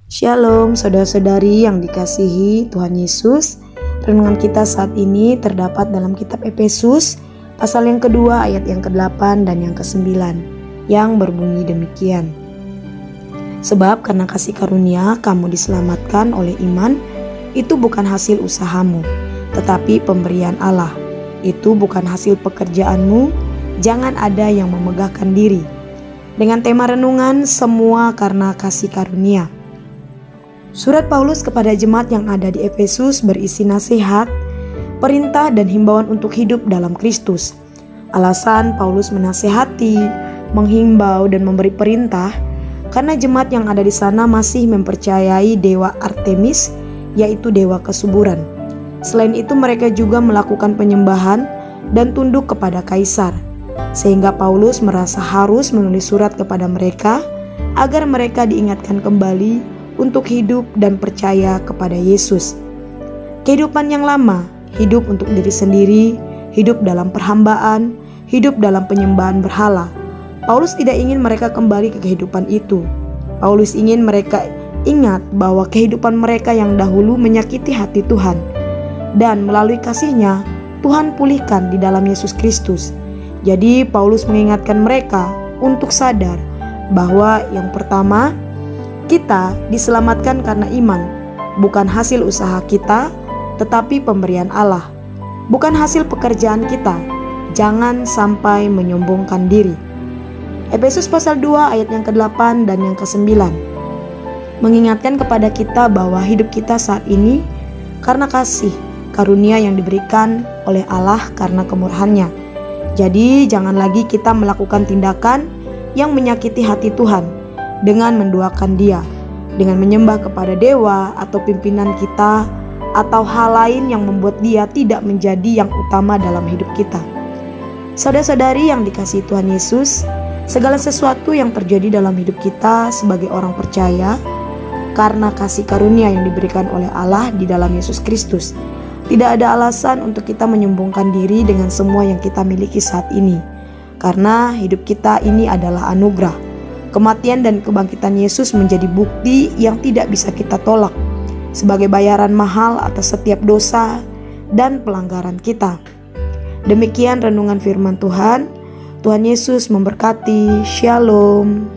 Shalom saudara-saudari yang dikasihi Tuhan Yesus. Renungan kita saat ini terdapat dalam kitab Efesus pasal yang kedua ayat yang ke-8 dan yang ke-9 yang berbunyi demikian. Sebab karena kasih karunia kamu diselamatkan oleh iman, itu bukan hasil usahamu, tetapi pemberian Allah. Itu bukan hasil pekerjaanmu, jangan ada yang memegahkan diri. Dengan tema renungan, semua karena kasih karunia. Surat Paulus kepada jemaat yang ada di Efesus berisi nasihat, perintah dan himbauan untuk hidup dalam Kristus. Alasan Paulus menasihati, menghimbau dan memberi perintah karena jemaat yang ada di sana masih mempercayai dewa Artemis, yaitu dewa kesuburan. Selain itu mereka juga melakukan penyembahan dan tunduk kepada kaisar. Sehingga Paulus merasa harus menulis surat kepada mereka agar mereka diingatkan kembali untuk hidup dan percaya kepada Yesus. Kehidupan yang lama, hidup untuk diri sendiri, hidup dalam perhambaan, hidup dalam penyembahan berhala. Paulus tidak ingin mereka kembali ke kehidupan itu. Paulus ingin mereka ingat bahwa kehidupan mereka yang dahulu menyakiti hati Tuhan. Dan melalui kasih-Nya, Tuhan pulihkan di dalam Yesus Kristus. Jadi Paulus mengingatkan mereka untuk sadar bahwa yang pertama, kita diselamatkan karena iman, bukan hasil usaha kita, tetapi pemberian Allah. Bukan hasil pekerjaan kita, jangan sampai menyombongkan diri. Efesus pasal 2 ayat yang ke-8 dan yang ke-9 mengingatkan kepada kita bahwa hidup kita saat ini karena kasih karunia yang diberikan oleh Allah karena kemurahan-Nya. Jadi jangan lagi kita melakukan tindakan yang menyakiti hati Tuhan dengan menduakan Dia, dengan menyembah kepada dewa atau pimpinan kita atau hal lain yang membuat Dia tidak menjadi yang utama dalam hidup kita. Saudara-saudari yang dikasihi Tuhan Yesus, segala sesuatu yang terjadi dalam hidup kita sebagai orang percaya karena kasih karunia yang diberikan oleh Allah di dalam Yesus Kristus. Tidak ada alasan untuk kita menyombongkan diri dengan semua yang kita miliki saat ini. Karena hidup kita ini adalah anugerah. Kematian dan kebangkitan Yesus menjadi bukti yang tidak bisa kita tolak sebagai bayaran mahal atas setiap dosa dan pelanggaran kita. Demikian renungan firman Tuhan. Tuhan Yesus memberkati. Shalom.